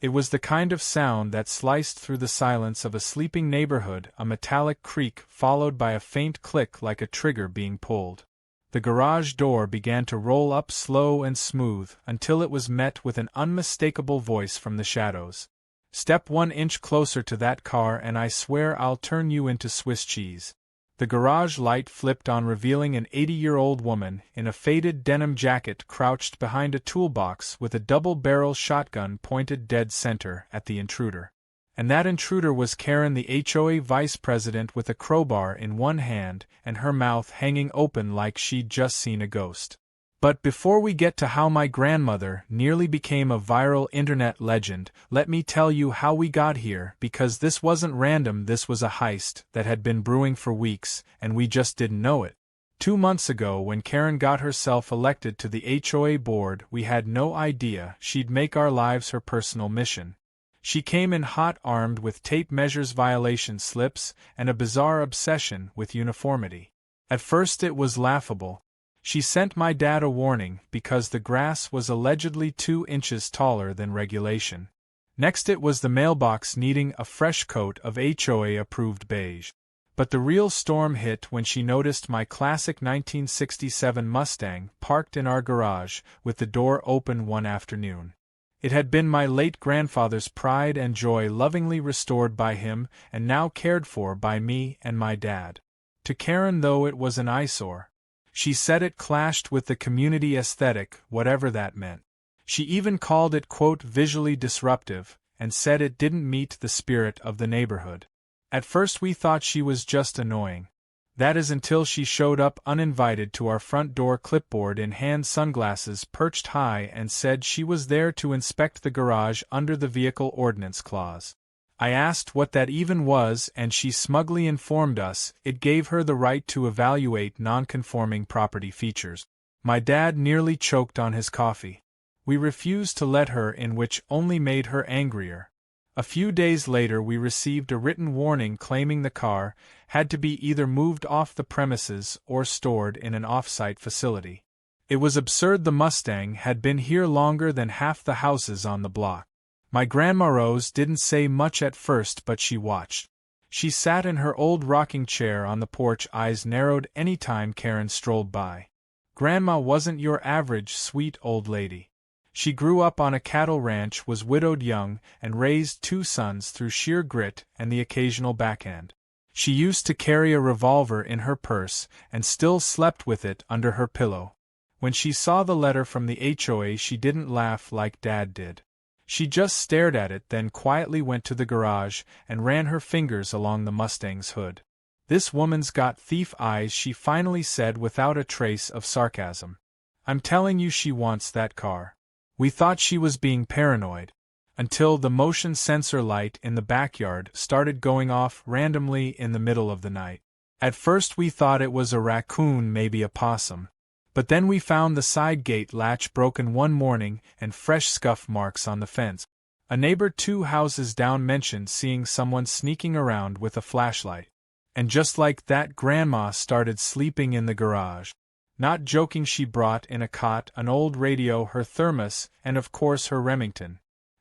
It was the kind of sound that sliced through the silence of a sleeping neighborhood, a metallic creak followed by a faint click like a trigger being pulled. The garage door began to roll up slow and smooth until it was met with an unmistakable voice from the shadows. "Step 1 inch closer to that car and I swear I'll turn you into Swiss cheese." The garage light flipped on, revealing an 80-year-old woman in a faded denim jacket crouched behind a toolbox with a double-barrel shotgun pointed dead center at the intruder. And that intruder was Karen, the HOA vice president, with a crowbar in one hand and her mouth hanging open like she'd just seen a ghost. But before we get to how my grandmother nearly became a viral internet legend, let me tell you how we got here, because this wasn't random. This was a heist that had been brewing for weeks, and we just didn't know it. 2 months ago, when Karen got herself elected to the HOA board, we had no idea she'd make our lives her personal mission. She came in hot, armed with tape measures, violation slips, and a bizarre obsession with uniformity. At first it was laughable. She sent my dad a warning because the grass was allegedly 2 inches taller than regulation. Next it was the mailbox needing a fresh coat of HOA-approved beige. But the real storm hit when she noticed my classic 1967 Mustang parked in our garage with the door open one afternoon. It had been my late grandfather's pride and joy, lovingly restored by him and now cared for by me and my dad. To Karen, though, it was an eyesore. She said it clashed with the community aesthetic, whatever that meant. She even called it, quote, visually disruptive, and said it didn't meet the spirit of the neighborhood. At first we thought she was just annoying. That is until she showed up uninvited to our front door, clipboard in hand, sunglasses perched high, and said she was there to inspect the garage under the vehicle ordinance clause. I asked what that even was, and she smugly informed us it gave her the right to evaluate non-conforming property features. My dad nearly choked on his coffee. We refused to let her in, which only made her angrier. A few days later we received a written warning claiming the car had to be either moved off the premises or stored in an off-site facility. It was absurd. The Mustang had been here longer than half the houses on the block. My Grandma Rose didn't say much at first, but she watched. She sat in her old rocking chair on the porch, eyes narrowed any time Karen strolled by. Grandma wasn't your average sweet old lady. She grew up on a cattle ranch, was widowed young, and raised 2 sons through sheer grit and the occasional backhand. She used to carry a revolver in her purse and still slept with it under her pillow. When she saw the letter from the HOA, she didn't laugh like Dad did. She just stared at it, then quietly went to the garage and ran her fingers along the Mustang's hood. "This woman's got thief eyes," she finally said without a trace of sarcasm. "I'm telling you, she wants that car." We thought she was being paranoid, until the motion sensor light in the backyard started going off randomly in the middle of the night. At first we thought it was a raccoon, maybe a possum. But then we found the side gate latch broken one morning and fresh scuff marks on the fence. A neighbor 2 houses down mentioned seeing someone sneaking around with a flashlight. And just like that, Grandma started sleeping in the garage. Not joking, she brought in a cot, an old radio, her thermos, and of course her Remington.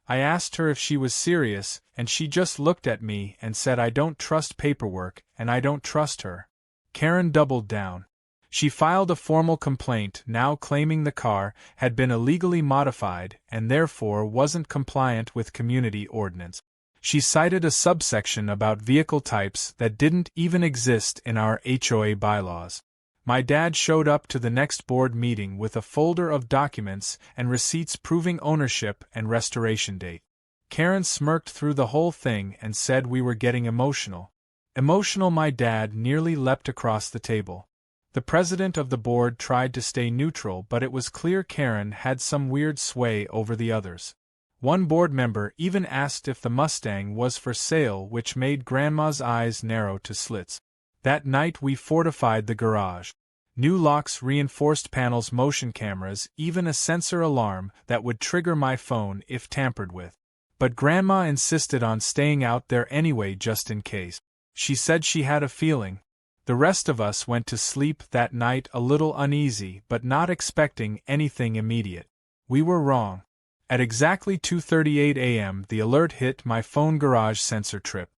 I asked her if she was serious, and she just looked at me and said, "I don't trust paperwork, and I don't trust her." Karen doubled down. She filed a formal complaint, now claiming the car had been illegally modified and therefore wasn't compliant with community ordinance. She cited a subsection about vehicle types that didn't even exist in our HOA bylaws. My dad showed up to the next board meeting with a folder of documents and receipts proving ownership and restoration date. Karen smirked through the whole thing and said we were getting emotional. Emotional? My dad nearly leapt across the table. The president of the board tried to stay neutral, but it was clear Karen had some weird sway over the others. One board member even asked if the Mustang was for sale, which made Grandma's eyes narrow to slits. That night we fortified the garage. New locks, reinforced panels, motion cameras, even a sensor alarm that would trigger my phone if tampered with. But Grandma insisted on staying out there anyway, just in case. She said she had a feeling. The rest of us went to sleep that night a little uneasy, but not expecting anything immediate. We were wrong. At exactly 2:38 a.m., the alert hit my phone. Garage sensor trip.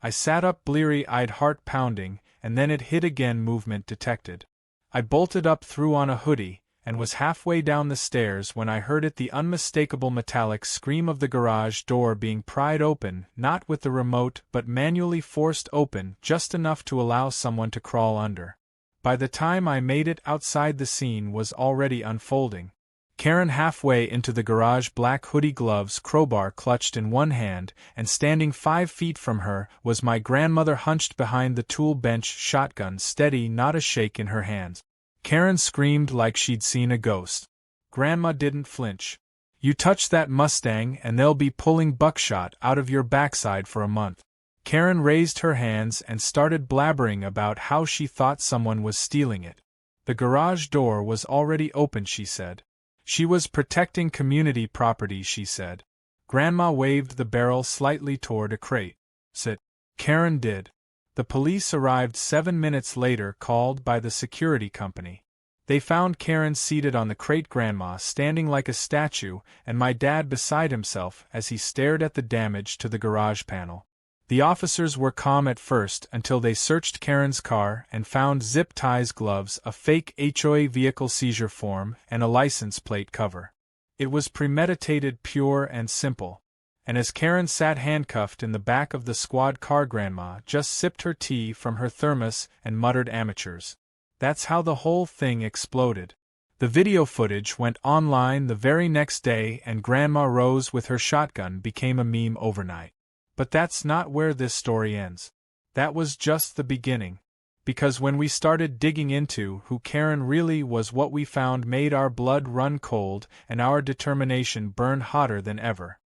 I sat up, bleary-eyed, heart pounding, and then it hit again, movement detected. I bolted up, threw on a hoodie, and was halfway down the stairs when I heard it, the unmistakable metallic scream of the garage door being pried open, not with the remote but manually forced open, just enough to allow someone to crawl under. By the time I made it outside, the scene was already unfolding. Karen halfway into the garage, black hoodie, gloves, crowbar clutched in one hand, and standing 5 feet from her was my grandmother, hunched behind the tool bench, shotgun steady, not a shake in her hands. Karen screamed like she'd seen a ghost. Grandma didn't flinch. "You touch that Mustang and they'll be pulling buckshot out of your backside for a month." Karen raised her hands and started blabbering about how she thought someone was stealing it. The garage door was already open, she said. She was protecting community property, she said. Grandma waved the barrel slightly toward a crate. "Sit." Karen did. The police arrived 7 minutes later, called by the security company. They found Karen seated on the crate, Grandma standing like a statue, and my dad beside himself as he stared at the damage to the garage panel. The officers were calm at first until they searched Karen's car and found zip ties, gloves, a fake HOA vehicle seizure form, and a license plate cover. It was premeditated, pure and simple. And as Karen sat handcuffed in the back of the squad car, Grandma just sipped her tea from her thermos and muttered, "Amateurs." That's how the whole thing exploded. The video footage went online the very next day, and Grandma Rose with her shotgun became a meme overnight. But that's not where this story ends. That was just the beginning. Because when we started digging into who Karen really was, what we found made our blood run cold and our determination burn hotter than ever.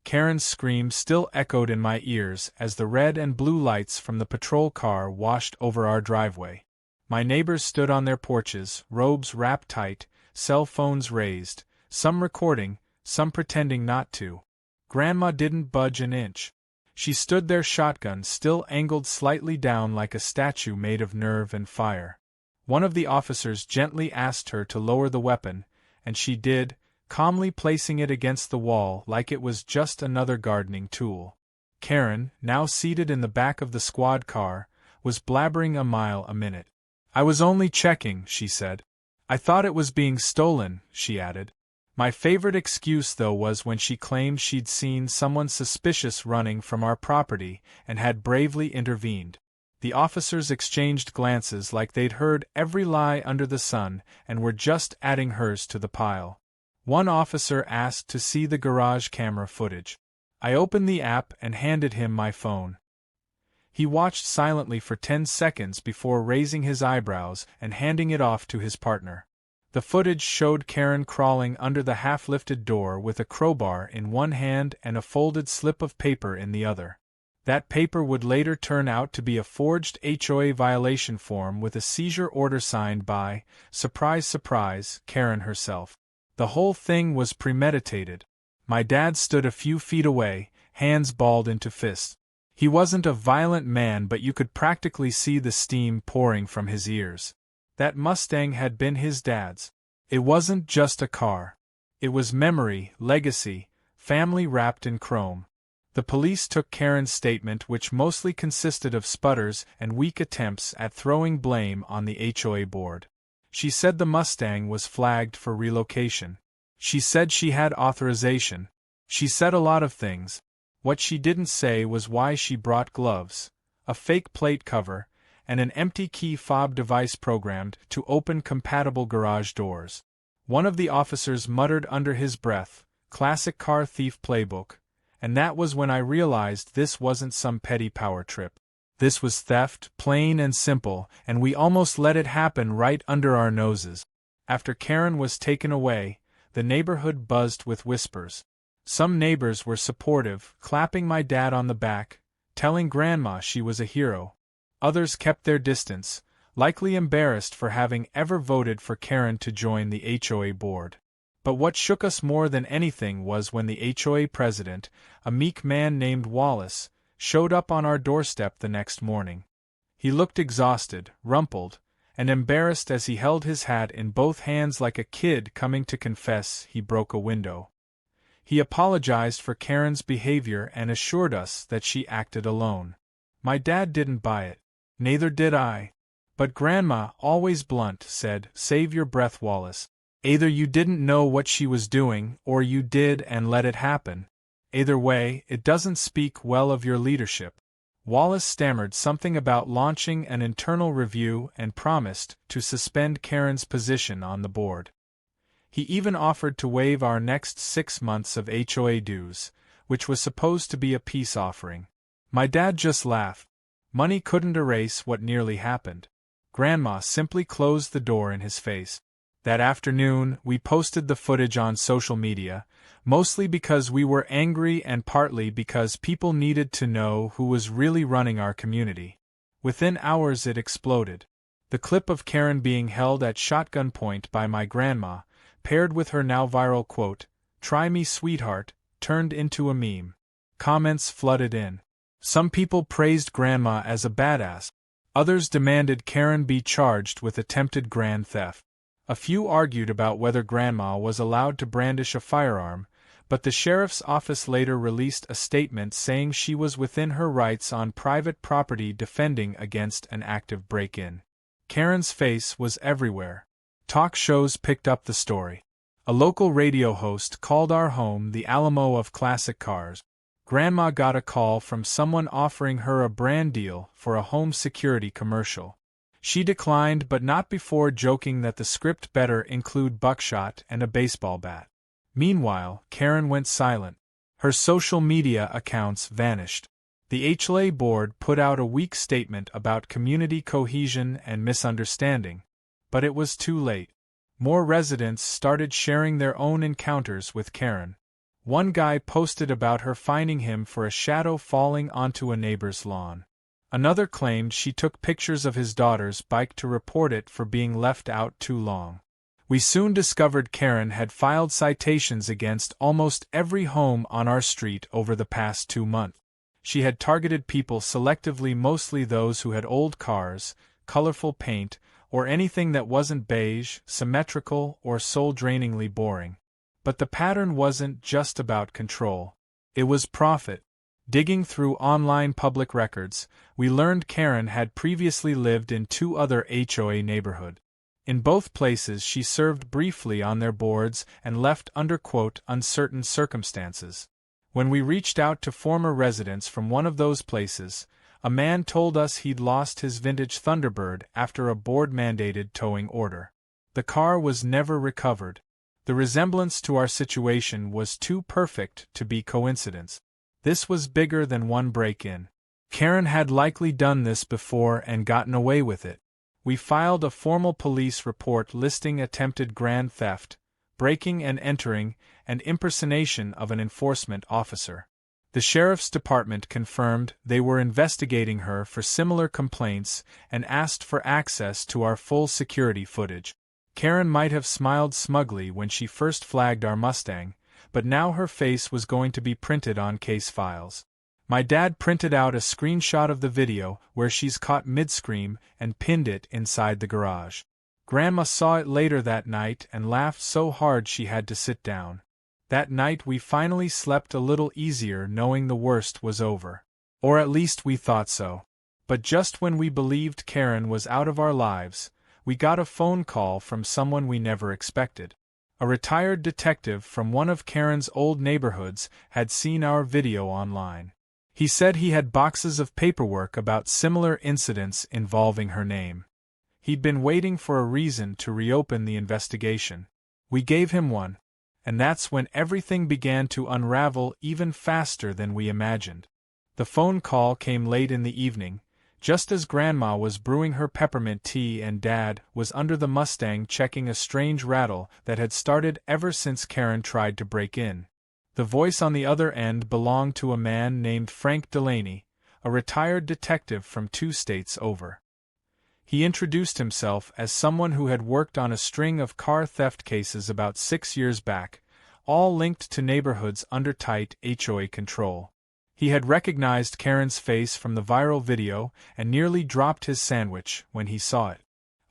Karen's scream still echoed in my ears as the red and blue lights from the patrol car washed over our driveway. My neighbors stood on their porches, robes wrapped tight, cell phones raised, some recording, some pretending not to. Grandma didn't budge an inch. She stood there, shotgun still angled slightly down like a statue made of nerve and fire. One of the officers gently asked her to lower the weapon, and she did, calmly placing it against the wall like it was just another gardening tool. Karen, now seated in the back of the squad car, was blabbering a mile a minute. "I was only checking," she said. "I thought it was being stolen," she added. My favorite excuse, though, was when she claimed she'd seen someone suspicious running from our property and had bravely intervened. The officers exchanged glances like they'd heard every lie under the sun and were just adding hers to the pile. One officer asked to see the garage camera footage. I opened the app and handed him my phone. He watched silently for 10 seconds before raising his eyebrows and handing it off to his partner. The footage showed Karen crawling under the half-lifted door with a crowbar in one hand and a folded slip of paper in the other. That paper would later turn out to be a forged HOA violation form with a seizure order signed by, surprise surprise, Karen herself. The whole thing was premeditated. My dad stood a few feet away, hands balled into fists. He wasn't a violent man, but you could practically see the steam pouring from his ears. That Mustang had been his dad's. It wasn't just a car. It was memory, legacy, family wrapped in chrome. The police took Karen's statement, which mostly consisted of sputters and weak attempts at throwing blame on the HOA board. She said the Mustang was flagged for relocation. She said she had authorization. She said a lot of things. What she didn't say was why she brought gloves, a fake plate cover, and an empty key fob device programmed to open compatible garage doors. One of the officers muttered under his breath, "Classic car thief playbook," and that was when I realized this wasn't some petty power trip. This was theft, plain and simple, and we almost let it happen right under our noses. After Karen was taken away, the neighborhood buzzed with whispers. Some neighbors were supportive, clapping my dad on the back, telling Grandma she was a hero. Others kept their distance, likely embarrassed for having ever voted for Karen to join the HOA board. But what shook us more than anything was when the HOA president, a meek man named Wallace, showed up on our doorstep the next morning. He looked exhausted, rumpled, and embarrassed as he held his hat in both hands like a kid coming to confess he broke a window. He apologized for Karen's behavior and assured us that she acted alone. My dad didn't buy it. Neither did I. But Grandma, always blunt, said, "Save your breath, Wallace. Either you didn't know what she was doing, or you did and let it happen. Either way, it doesn't speak well of your leadership." Wallace stammered something about launching an internal review and promised to suspend Karen's position on the board. He even offered to waive our next 6 months of HOA dues, which was supposed to be a peace offering. My dad just laughed. Money couldn't erase what nearly happened. Grandma simply closed the door in his face. That afternoon, we posted the footage on social media, mostly because we were angry and partly because people needed to know who was really running our community. Within hours it exploded. The clip of Karen being held at shotgun point by my grandma, paired with her now viral quote, "Try me, sweetheart," turned into a meme. Comments flooded in. Some people praised Grandma as a badass. Others demanded Karen be charged with attempted grand theft. A few argued about whether Grandma was allowed to brandish a firearm, but the sheriff's office later released a statement saying she was within her rights on private property defending against an active break-in. Karen's face was everywhere. Talk shows picked up the story. A local radio host called our home the Alamo of classic cars. Grandma got a call from someone offering her a brand deal for a home security commercial. She declined, but not before joking that the script better include buckshot and a baseball bat. Meanwhile, Karen went silent. Her social media accounts vanished. The HOA board put out a weak statement about community cohesion and misunderstanding, but it was too late. More residents started sharing their own encounters with Karen. One guy posted about her finding him for a shadow falling onto a neighbor's lawn. Another claimed she took pictures of his daughter's bike to report it for being left out too long. We soon discovered Karen had filed citations against almost every home on our street over the past 2 months. She had targeted people selectively, mostly those who had old cars, colorful paint, or anything that wasn't beige, symmetrical, or soul-drainingly boring. But the pattern wasn't just about control. It was profit. Digging through online public records, we learned Karen had previously lived in 2 other HOA neighborhoods. In both places she served briefly on their boards and left under quote uncertain circumstances. When we reached out to former residents from one of those places, a man told us he'd lost his vintage Thunderbird after a board-mandated towing order. The car was never recovered. The resemblance to our situation was too perfect to be coincidence. This was bigger than one break-in. Karen had likely done this before and gotten away with it. We filed a formal police report listing attempted grand theft, breaking and entering, and impersonation of an enforcement officer. The sheriff's department confirmed they were investigating her for similar complaints and asked for access to our full security footage. Karen might have smiled smugly when she first flagged our Mustang, but now her face was going to be printed on case files. My dad printed out a screenshot of the video where she's caught mid-scream and pinned it inside the garage. Grandma saw it later that night and laughed so hard she had to sit down. That night we finally slept a little easier knowing the worst was over. Or at least we thought so. But just when we believed Karen was out of our lives, we got a phone call from someone we never expected. A retired detective from one of Karen's old neighborhoods had seen our video online. He said he had boxes of paperwork about similar incidents involving her name. He'd been waiting for a reason to reopen the investigation. We gave him one. And that's when everything began to unravel even faster than we imagined. The phone call came late in the evening, just as Grandma was brewing her peppermint tea and Dad was under the Mustang checking a strange rattle that had started ever since Karen tried to break in. The voice on the other end belonged to a man named Frank Delaney, a retired detective from 2 states over. He introduced himself as someone who had worked on a string of car theft cases about 6 years back, all linked to neighborhoods under tight HOA control. He had recognized Karen's face from the viral video and nearly dropped his sandwich when he saw it.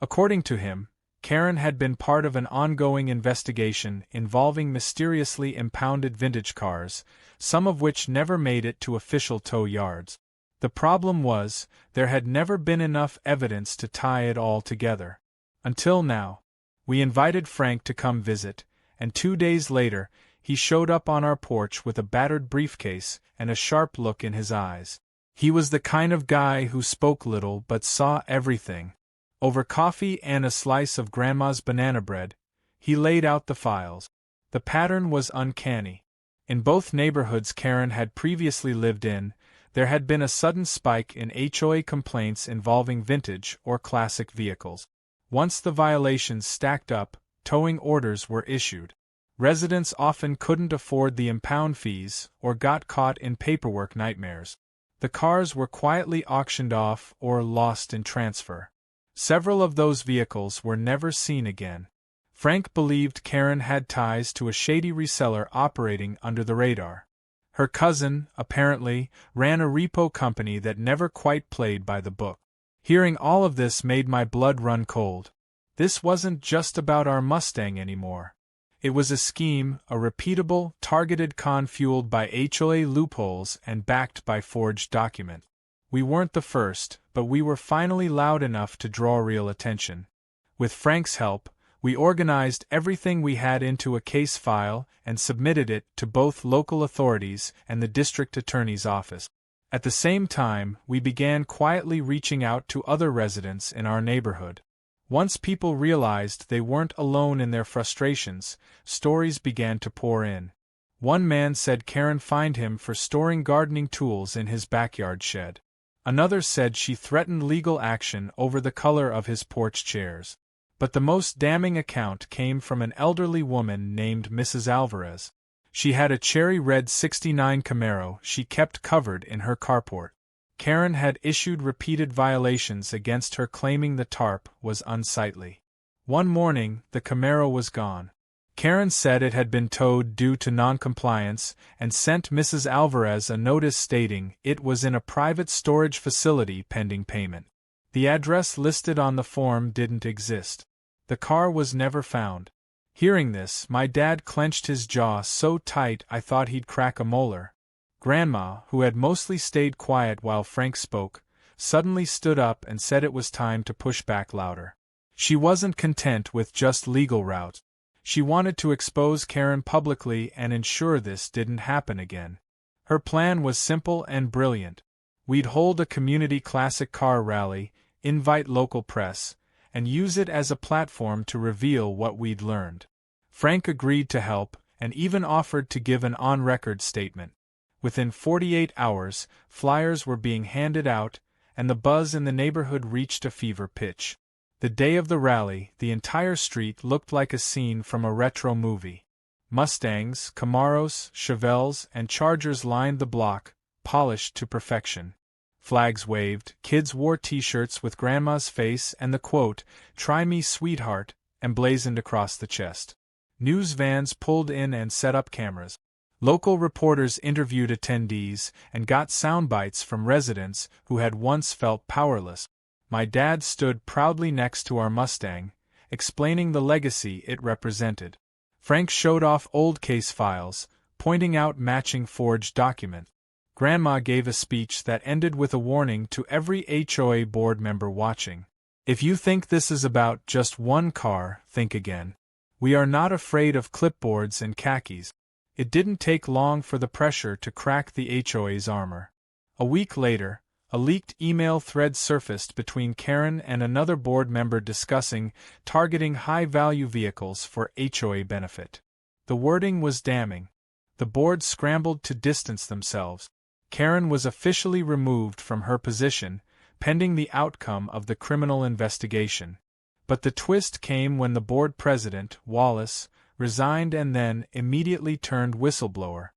According to him, Karen had been part of an ongoing investigation involving mysteriously impounded vintage cars, some of which never made it to official tow yards. The problem was, there had never been enough evidence to tie it all together. Until now. We invited Frank to come visit, and 2 days later, he showed up on our porch with a battered briefcase and a sharp look in his eyes. He was the kind of guy who spoke little but saw everything. Over coffee and a slice of Grandma's banana bread, he laid out the files. The pattern was uncanny. In both neighborhoods Karen had previously lived in, there had been a sudden spike in HOA complaints involving vintage or classic vehicles. Once the violations stacked up, towing orders were issued. Residents often couldn't afford the impound fees or got caught in paperwork nightmares. The cars were quietly auctioned off or lost in transfer. Several of those vehicles were never seen again. Frank believed Karen had ties to a shady reseller operating under the radar. Her cousin, apparently, ran a repo company that never quite played by the book. Hearing all of this made my blood run cold. This wasn't just about our Mustang anymore. It was a scheme, a repeatable, targeted con fueled by HOA loopholes and backed by forged documents. We weren't the first, but we were finally loud enough to draw real attention. With Frank's help, we organized everything we had into a case file and submitted it to both local authorities and the district attorney's office. At the same time, we began quietly reaching out to other residents in our neighborhood. Once people realized they weren't alone in their frustrations, stories began to pour in. One man said Karen fined him for storing gardening tools in his backyard shed. Another said she threatened legal action over the color of his porch chairs. But the most damning account came from an elderly woman named Mrs. Alvarez. She had a cherry red '69 Camaro she kept covered in her carport. Karen had issued repeated violations against her, claiming the tarp was unsightly. One morning, the Camaro was gone. Karen said it had been towed due to noncompliance and sent Mrs. Alvarez a notice stating it was in a private storage facility pending payment. The address listed on the form didn't exist. The car was never found. Hearing this, my dad clenched his jaw so tight I thought he'd crack a molar. Grandma, who had mostly stayed quiet while Frank spoke, suddenly stood up and said it was time to push back louder. She wasn't content with just legal route. She wanted to expose Karen publicly and ensure this didn't happen again. Her plan was simple and brilliant. We'd hold a community classic car rally, invite local press, and use it as a platform to reveal what we'd learned. Frank agreed to help, and even offered to give an on-record statement. Within 48 hours, flyers were being handed out, and the buzz in the neighborhood reached a fever pitch. The day of the rally, the entire street looked like a scene from a retro movie. Mustangs, Camaros, Chevelles, and Chargers lined the block, polished to perfection. Flags waved, kids wore t-shirts with Grandma's face and the quote, "Try me, sweetheart," emblazoned across the chest. News vans pulled in and set up cameras. Local reporters interviewed attendees and got sound bites from residents who had once felt powerless. My dad stood proudly next to our Mustang, explaining the legacy it represented. Frank showed off old case files, pointing out matching forged documents. Grandma gave a speech that ended with a warning to every HOA board member watching. If you think this is about just one car, think again. We are not afraid of clipboards and khakis. It didn't take long for the pressure to crack the HOA's armor. A week later, a leaked email thread surfaced between Karen and another board member discussing targeting high-value vehicles for HOA benefit. The wording was damning. The board scrambled to distance themselves. Karen was officially removed from her position, pending the outcome of the criminal investigation. But the twist came when the board president, Wallace, resigned and then immediately turned whistleblower.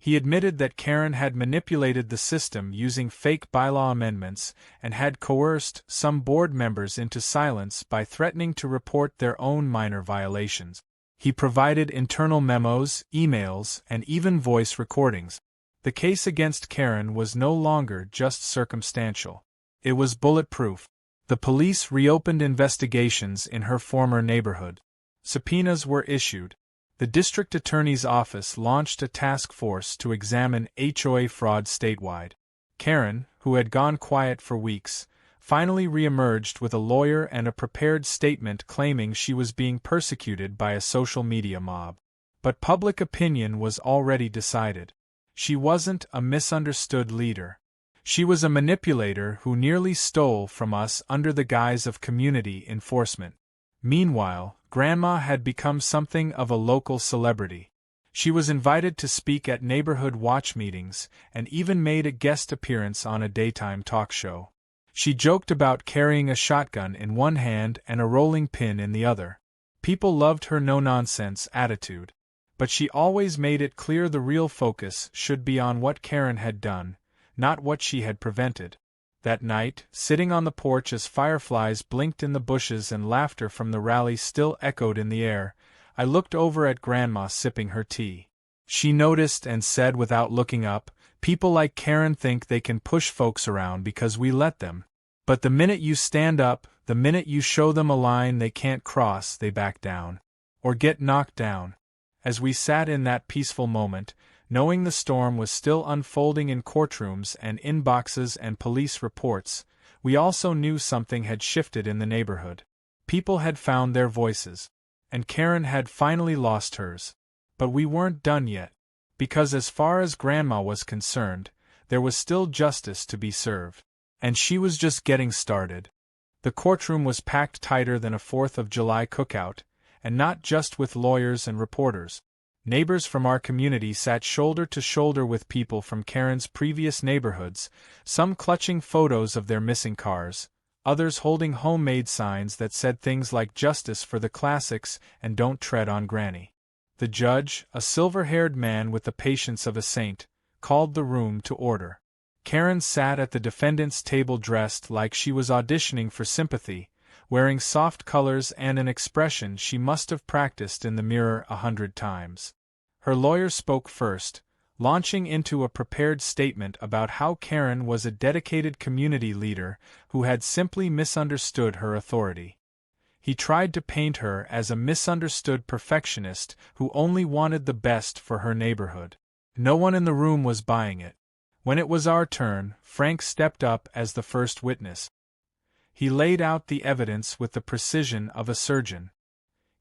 He admitted that Karen had manipulated the system using fake bylaw amendments and had coerced some board members into silence by threatening to report their own minor violations. He provided internal memos, emails, and even voice recordings. The case against Karen was no longer just circumstantial. It was bulletproof. The police reopened investigations in her former neighborhood. Subpoenas were issued. The district attorney's office launched a task force to examine HOA fraud statewide. Karen, who had gone quiet for weeks, finally reemerged with a lawyer and a prepared statement claiming she was being persecuted by a social media mob. But public opinion was already decided. She wasn't a misunderstood leader. She was a manipulator who nearly stole from us under the guise of community enforcement. Meanwhile, Grandma had become something of a local celebrity. She was invited to speak at neighborhood watch meetings and even made a guest appearance on a daytime talk show. She joked about carrying a shotgun in one hand and a rolling pin in the other. People loved her no-nonsense attitude. But she always made it clear the real focus should be on what Karen had done, not what she had prevented. That night, sitting on the porch as fireflies blinked in the bushes and laughter from the rally still echoed in the air, I looked over at Grandma sipping her tea. She noticed and said without looking up, "People like Karen think they can push folks around because we let them. But the minute you stand up, the minute you show them a line they can't cross, they back down. Or get knocked down." As we sat in that peaceful moment, knowing the storm was still unfolding in courtrooms and inboxes and police reports, we also knew something had shifted in the neighborhood. People had found their voices. And Karen had finally lost hers. But we weren't done yet. Because as far as Grandma was concerned, there was still justice to be served. And she was just getting started. The courtroom was packed tighter than a 4th of July cookout, and not just with lawyers and reporters. Neighbors from our community sat shoulder to shoulder with people from Karen's previous neighborhoods, some clutching photos of their missing cars, others holding homemade signs that said things like "Justice for the Classics" and "Don't Tread on Granny." The judge, a silver-haired man with the patience of a saint, called the room to order. Karen sat at the defendant's table dressed like she was auditioning for sympathy, wearing soft colors and an expression she must have practiced in the mirror 100 times. Her lawyer spoke first, launching into a prepared statement about how Karen was a dedicated community leader who had simply misunderstood her authority. He tried to paint her as a misunderstood perfectionist who only wanted the best for her neighborhood. No one in the room was buying it. When it was our turn, Frank stepped up as the first witness. He laid out the evidence with the precision of a surgeon.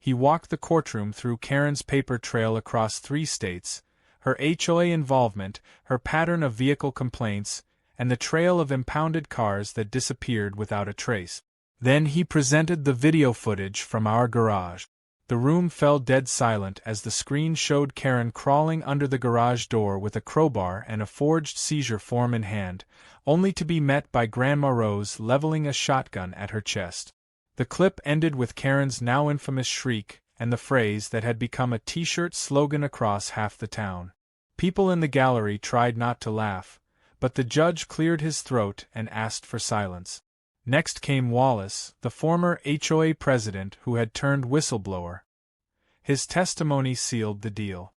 He walked the courtroom through Karen's paper trail across 3 states, her HOA involvement, her pattern of vehicle complaints, and the trail of impounded cars that disappeared without a trace. Then he presented the video footage from our garage. The room fell dead silent as the screen showed Karen crawling under the garage door with a crowbar and a forged seizure form in hand, only to be met by Grandma Rose leveling a shotgun at her chest. The clip ended with Karen's now infamous shriek and the phrase that had become a t-shirt slogan across half the town. People in the gallery tried not to laugh, but the judge cleared his throat and asked for silence. Next came Wallace, the former HOA president who had turned whistleblower. His testimony sealed the deal.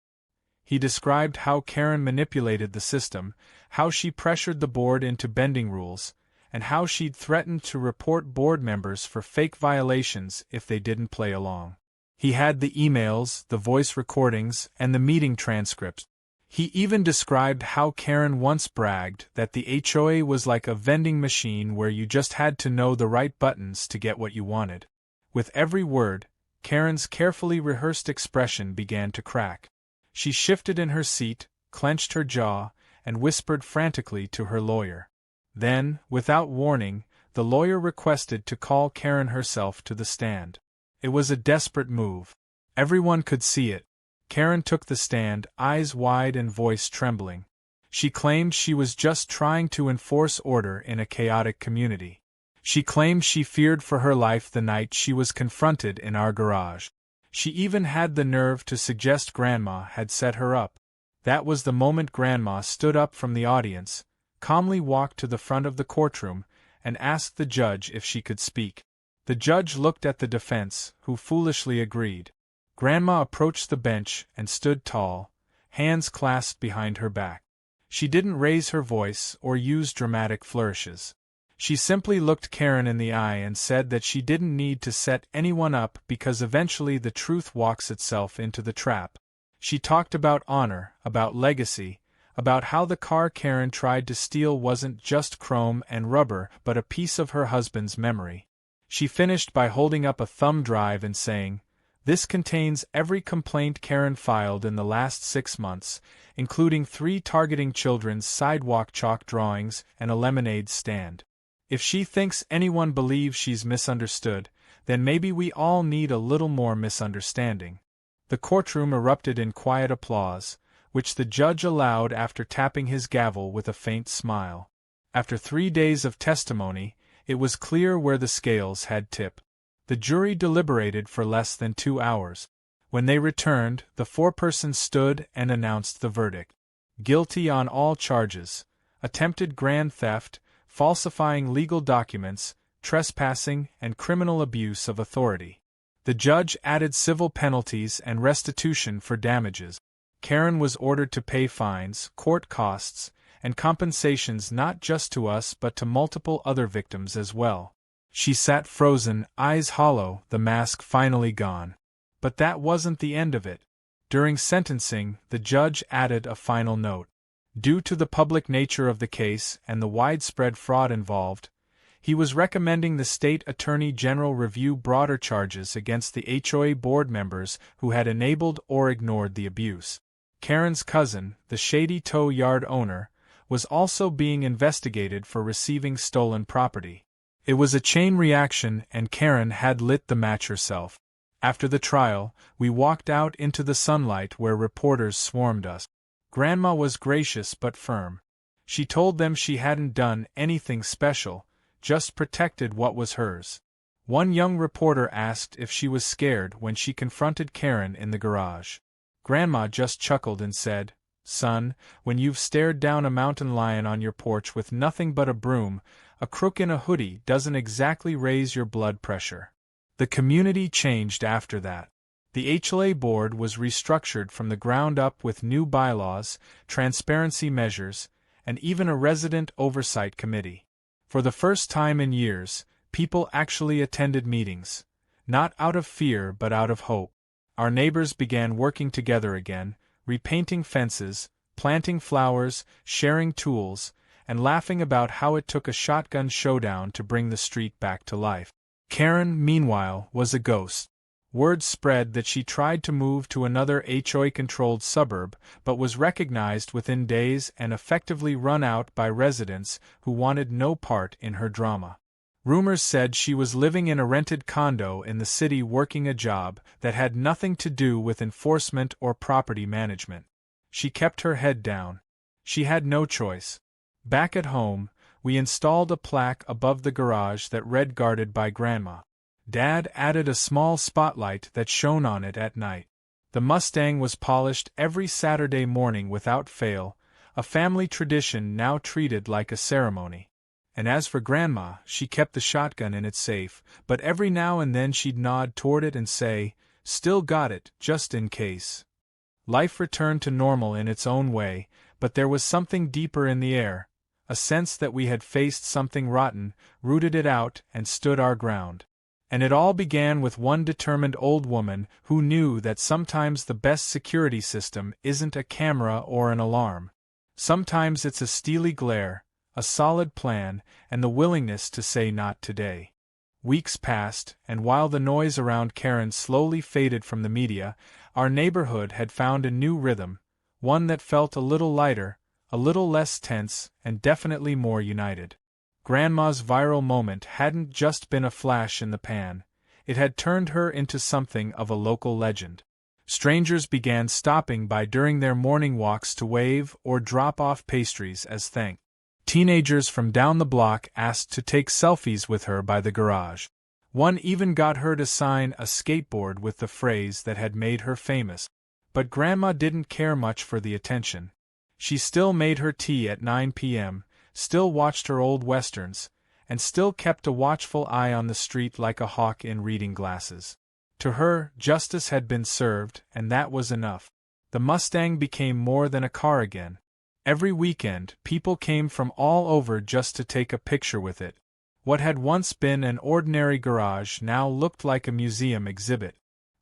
He described how Karen manipulated the system, how she pressured the board into bending rules, and how she'd threatened to report board members for fake violations if they didn't play along. He had the emails, the voice recordings, and the meeting transcripts. He even described how Karen once bragged that the HOA was like a vending machine where you just had to know the right buttons to get what you wanted. With every word, Karen's carefully rehearsed expression began to crack. She shifted in her seat, clenched her jaw, and whispered frantically to her lawyer. Then, without warning, the lawyer requested to call Karen herself to the stand. It was a desperate move. Everyone could see it. Karen took the stand, eyes wide and voice trembling. She claimed she was just trying to enforce order in a chaotic community. She claimed she feared for her life the night she was confronted in our garage. She even had the nerve to suggest Grandma had set her up. That was the moment Grandma stood up from the audience, calmly walked to the front of the courtroom, and asked the judge if she could speak. The judge looked at the defense, who foolishly agreed. Grandma approached the bench and stood tall, hands clasped behind her back. She didn't raise her voice or use dramatic flourishes. She simply looked Karen in the eye and said that she didn't need to set anyone up because eventually the truth walks itself into the trap. She talked about honor, about legacy, about how the car Karen tried to steal wasn't just chrome and rubber but a piece of her husband's memory. She finished by holding up a thumb drive and saying, "This contains every complaint Karen filed in the last 6 months, including 3 targeting children's sidewalk chalk drawings and a lemonade stand. If she thinks anyone believes she's misunderstood, then maybe we all need a little more misunderstanding." The courtroom erupted in quiet applause, which the judge allowed after tapping his gavel with a faint smile. After 3 days of testimony, it was clear where the scales had tipped. The jury deliberated for less than 2 hours. When they returned, the foreperson stood and announced the verdict. Guilty on all charges: attempted grand theft, falsifying legal documents, trespassing, and criminal abuse of authority. The judge added civil penalties and restitution for damages. Karen was ordered to pay fines, court costs, and compensations not just to us but to multiple other victims as well. She sat frozen, eyes hollow, the mask finally gone. But that wasn't the end of it. During sentencing, the judge added a final note. Due to the public nature of the case and the widespread fraud involved, he was recommending the state attorney general review broader charges against the HOA board members who had enabled or ignored the abuse. Karen's cousin, the Shady Tow Yard owner, was also being investigated for receiving stolen property. It was a chain reaction, and Karen had lit the match herself. After the trial, we walked out into the sunlight where reporters swarmed us. Grandma was gracious but firm. She told them she hadn't done anything special, just protected what was hers. One young reporter asked if she was scared when she confronted Karen in the garage. Grandma just chuckled and said, "Son, when you've stared down a mountain lion on your porch with nothing but a broom, a crook in a hoodie doesn't exactly raise your blood pressure." The community changed after that. The HOA board was restructured from the ground up with new bylaws, transparency measures, and even a resident oversight committee. For the first time in years, people actually attended meetings, not out of fear but out of hope. Our neighbors began working together again, repainting fences, planting flowers, sharing tools, and laughing about how it took a shotgun showdown to bring the street back to life. Karen, meanwhile, was a ghost. Word spread that she tried to move to another HOA-controlled suburb, but was recognized within days and effectively run out by residents who wanted no part in her drama. Rumors said she was living in a rented condo in the city working a job that had nothing to do with enforcement or property management. She kept her head down. She had no choice. Back at home, we installed a plaque above the garage that read "Guarded by Grandma." Dad added a small spotlight that shone on it at night. The Mustang was polished every Saturday morning without fail, a family tradition now treated like a ceremony. And as for Grandma, she kept the shotgun in its safe, but every now and then she'd nod toward it and say, "Still got it, just in case." Life returned to normal in its own way, but there was something deeper in the air, a sense that we had faced something rotten, rooted it out, and stood our ground. And it all began with one determined old woman who knew that sometimes the best security system isn't a camera or an alarm. Sometimes it's a steely glare, a solid plan, and the willingness to say not today. Weeks passed, and while the noise around Karen slowly faded from the media, our neighborhood had found a new rhythm, one that felt a little lighter, a little less tense, and definitely more united. Grandma's viral moment hadn't just been a flash in the pan, it had turned her into something of a local legend. Strangers began stopping by during their morning walks to wave or drop off pastries as thanks. Teenagers from down the block asked to take selfies with her by the garage. One even got her to sign a skateboard with the phrase that had made her famous. But Grandma didn't care much for the attention. She still made her tea at 9 p.m., still watched her old westerns, and still kept a watchful eye on the street like a hawk in reading glasses. To her, justice had been served, and that was enough. The Mustang became more than a car again. Every weekend, people came from all over just to take a picture with it, What had once been an ordinary garage now looked like a museum exhibit.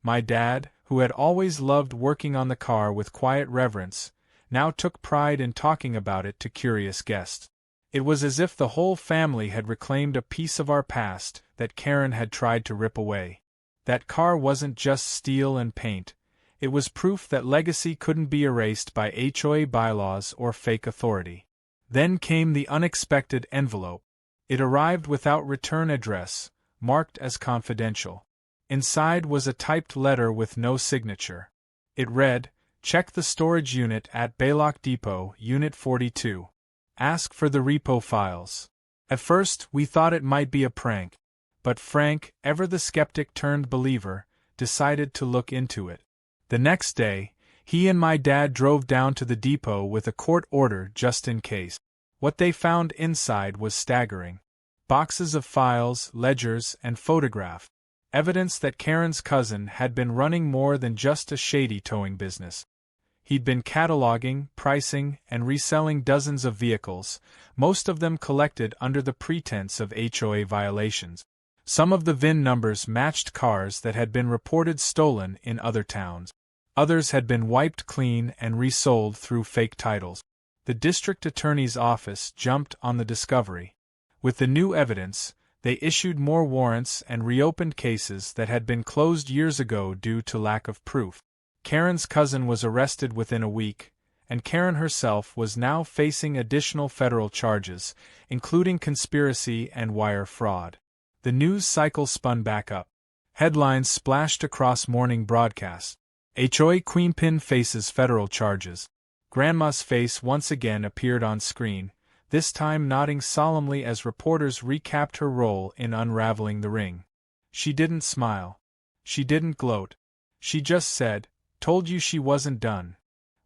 My dad, who had always loved working on the car with quiet reverence, now took pride in talking about it to curious guests. It was as if the whole family had reclaimed a piece of our past that Karen had tried to rip away. That car wasn't just steel and paint, it was proof that legacy couldn't be erased by HOA bylaws or fake authority. Then came the unexpected envelope. It arrived without return address, marked as confidential. Inside was a typed letter with no signature. It read, "Check the storage unit at Baylock Depot, Unit 42. Ask for the repo files." At first, we thought it might be a prank. But Frank, ever the skeptic turned believer, decided to look into it. The next day, he and my dad drove down to the depot with a court order just in case. What they found inside was staggering. Boxes of files, ledgers, and photographs. Evidence that Karen's cousin had been running more than just a shady towing business. He'd been cataloging, pricing, and reselling dozens of vehicles, most of them collected under the pretense of HOA violations. Some of the VIN numbers matched cars that had been reported stolen in other towns. Others had been wiped clean and resold through fake titles. The district attorney's office jumped on the discovery. With the new evidence, they issued more warrants and reopened cases that had been closed years ago due to lack of proof. Karen's cousin was arrested within a week, and Karen herself was now facing additional federal charges, including conspiracy and wire fraud. The news cycle spun back up. Headlines splashed across morning broadcasts. HOA Queenpin faces federal charges. Grandma's face once again appeared on screen, this time nodding solemnly as reporters recapped her role in unraveling the ring. She didn't smile. She didn't gloat. She just said, "Told you she wasn't done."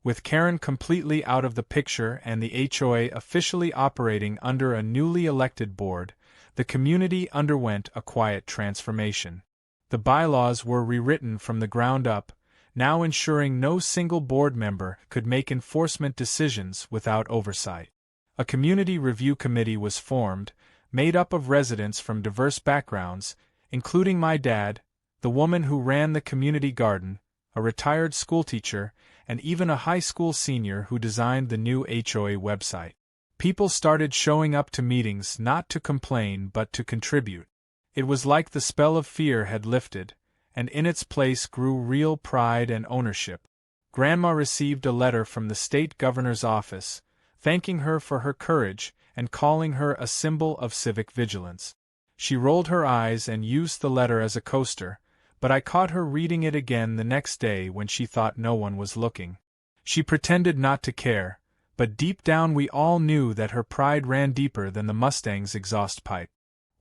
With Karen completely out of the picture and the HOA officially operating under a newly elected board, the community underwent a quiet transformation. The bylaws were rewritten from the ground up, now ensuring no single board member could make enforcement decisions without oversight. A community review committee was formed, made up of residents from diverse backgrounds, including my dad, the woman who ran the community garden, a retired schoolteacher, and even a high school senior who designed the new HOA website. People started showing up to meetings not to complain but to contribute. It was like the spell of fear had lifted, and in its place grew real pride and ownership. Grandma received a letter from the state governor's office, thanking her for her courage and calling her a symbol of civic vigilance. She rolled her eyes and used the letter as a coaster, but I caught her reading it again the next day when she thought no one was looking. She pretended not to care, but deep down we all knew that her pride ran deeper than the Mustang's exhaust pipe.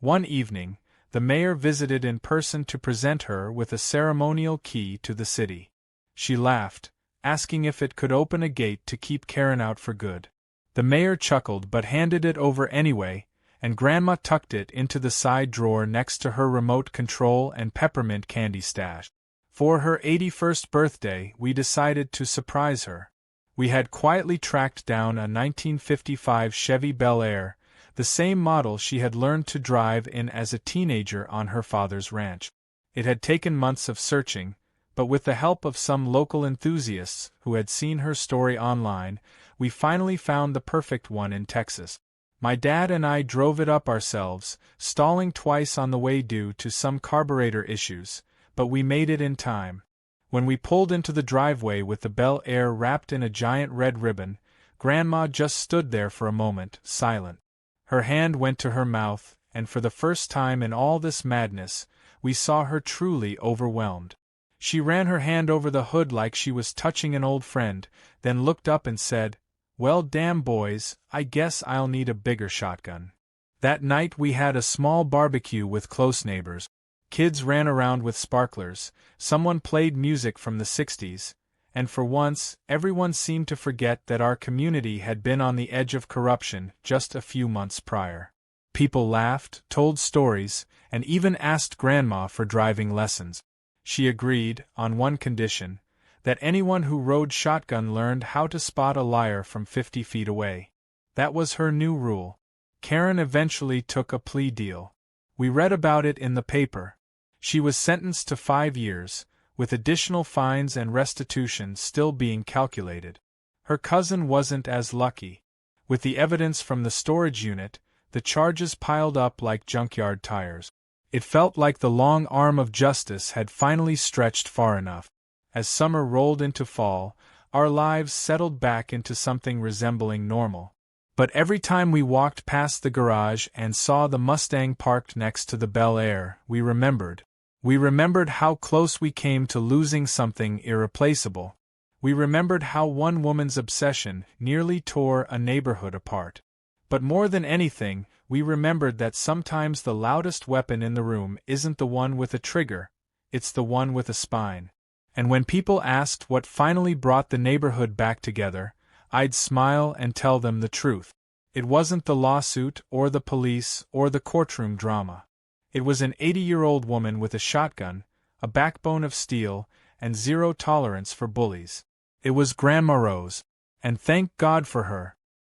One evening, the mayor visited in person to present her with a ceremonial key to the city. She laughed, asking if it could open a gate to keep Karen out for good. The mayor chuckled but handed it over anyway, and Grandma tucked it into the side drawer next to her remote control and peppermint candy stash. For her 81st birthday, we decided to surprise her. We had quietly tracked down a 1955 Chevy Bel Air, the same model she had learned to drive in as a teenager on her father's ranch. It had taken months of searching, but with the help of some local enthusiasts who had seen her story online, we finally found the perfect one in Texas. My dad and I drove it up ourselves, stalling twice on the way due to some carburetor issues, but we made it in time. When we pulled into the driveway with the Bel Air wrapped in a giant red ribbon, Grandma just stood there for a moment, silent. Her hand went to her mouth, and for the first time in all this madness, we saw her truly overwhelmed. She ran her hand over the hood like she was touching an old friend, then looked up and said, "Well, damn boys, I guess I'll need a bigger shotgun." That night we had a small barbecue with close neighbors. Kids ran around with sparklers, someone played music from the 60s, and for once, everyone seemed to forget that our community had been on the edge of corruption just a few months prior. People laughed, told stories, and even asked Grandma for driving lessons. She agreed, on one condition, that anyone who rode shotgun learned how to spot a liar from 50 feet away. That was her new rule. Karen eventually took a plea deal. We read about it in the paper. She was sentenced to 5 years, with additional fines and restitution still being calculated. Her cousin wasn't as lucky. With the evidence from the storage unit, the charges piled up like junkyard tires. It felt like the long arm of justice had finally stretched far enough. As summer rolled into fall, our lives settled back into something resembling normal. But every time we walked past the garage and saw the Mustang parked next to the Bel Air, we remembered. We remembered how close we came to losing something irreplaceable. We remembered how one woman's obsession nearly tore a neighborhood apart. But more than anything, we remembered that sometimes the loudest weapon in the room isn't the one with a trigger, it's the one with a spine. And when people asked what finally brought the neighborhood back together, I'd smile and tell them the truth. It wasn't the lawsuit or the police or the courtroom drama. It was an 80-year-old woman with a shotgun, a backbone of steel, and zero tolerance for bullies. It was Grandma Rose, and thank God for her,